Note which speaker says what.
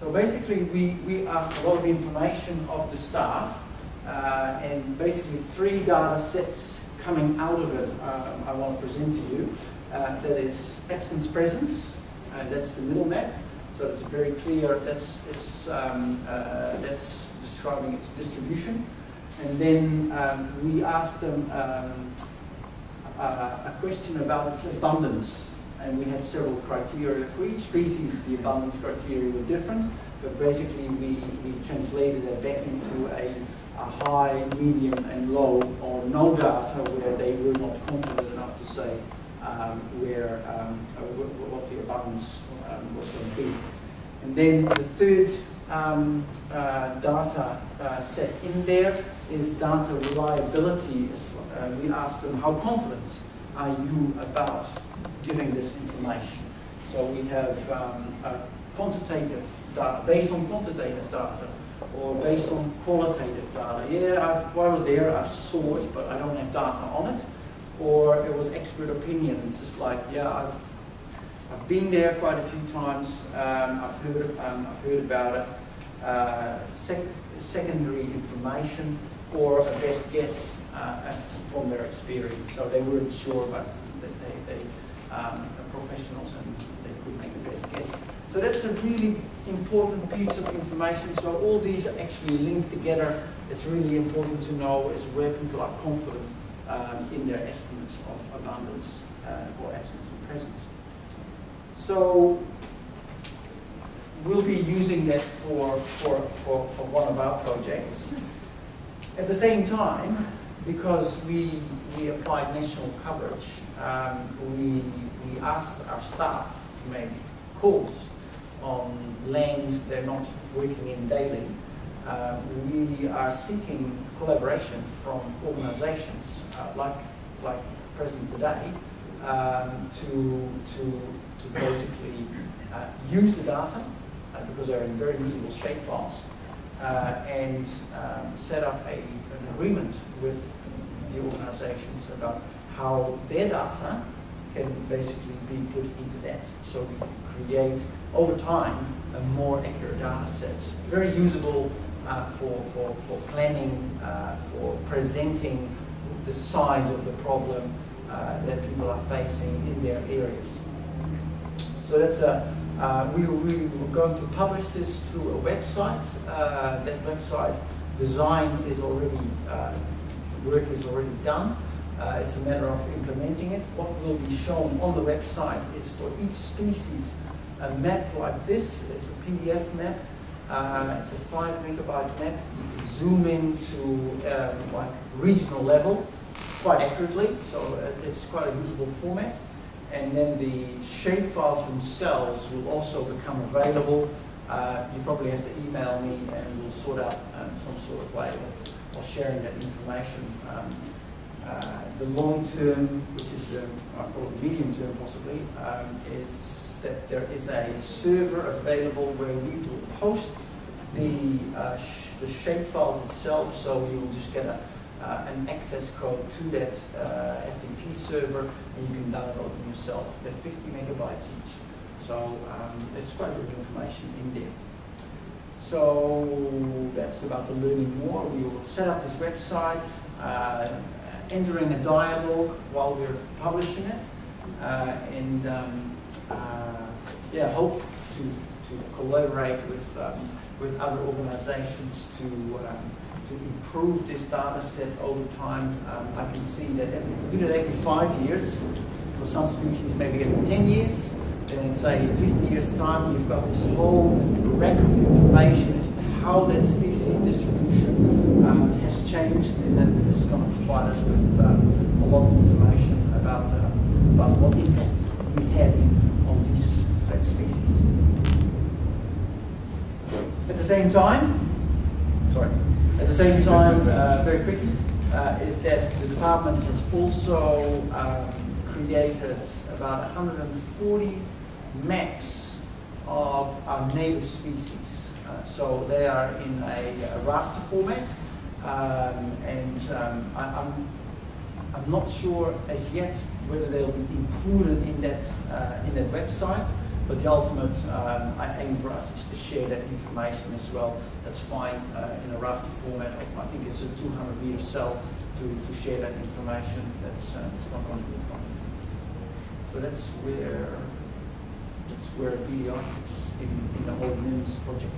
Speaker 1: So basically we asked a lot of information of the staff, and basically 3 data sets coming out of it I want to present to you. That is absence presence, that's the middle map. So it's very clear, that's describing its distribution. And then we asked them a question about its abundance. And we had several criteria. For each species, the abundance criteria were different, but basically we translated that back into a high, medium, and low, or no data where they were not confident enough to say what the abundance was going to be. And then the third data set in there is data reliability. We asked them, how confident are you about giving this information? So we have quantitative data, based on quantitative data, or based on qualitative data. Yeah, I was there, I saw it, but I don't have data on it. Or it was expert opinions. It's like, yeah, I've been there quite a few times. I've heard about it. Secondary information, or a best guess from their experience. So they weren't sure, but they are professionals and they could make a best guess. So that's a really important piece of information. So all these are actually linked together. It's really important to know is where people are confident in their estimates of abundance or absence and presence. So we'll be using that for one of our projects. At the same time, because we applied national coverage, we asked our staff to make calls on land they're not working in daily. We are seeking collaboration from organizations like present today to basically use the data because they're in very usable shapefiles and set up an agreement with the organizations about how their data can basically be put into that, so we can create over time a more accurate data sets, very usable for planning, for presenting the size of the problem that people are facing in their areas. So that's we were going to publish this through a website. That website design is already, work is already done. It's a matter of implementing it. What will be shown on the website is for each species a map like this. It's a PDF map. It's a 5 megabyte map. You can zoom in to like regional level quite accurately, so it's quite a usable format. And then the shapefiles themselves will also become available. You probably have to email me and we'll sort out some sort of way of sharing that information. The long term, which is I call it medium term possibly, is that there is a server available where we will post the shapefiles itself, so you will just get an access code to that FTP server and you can download them yourself. They're 50 megabytes each, so there's quite a bit of information in there. So that's about the learning more. We will set up this website, entering a dialogue while we're publishing it, and yeah, hope to collaborate with other organizations to improve this data set over time. I can see that if we do that every 5 years, for some species maybe every 10 years, then in say 50 years time you've got this whole rack of information as to how that species distribution has changed, and that is going to provide us with a lot of information about what impact we have on these threat species. At the same time, very quickly, is that the department has also created about 140 maps of our native species. So they are in a raster format, and I'm not sure as yet whether they'll be included in that website, But the ultimate aim for us is to share that information as well. That's fine in a raster format of, I think it's a 200-meter cell to share that information. That's not going to be a problem. So that's where BDI sits in the whole NIMS project.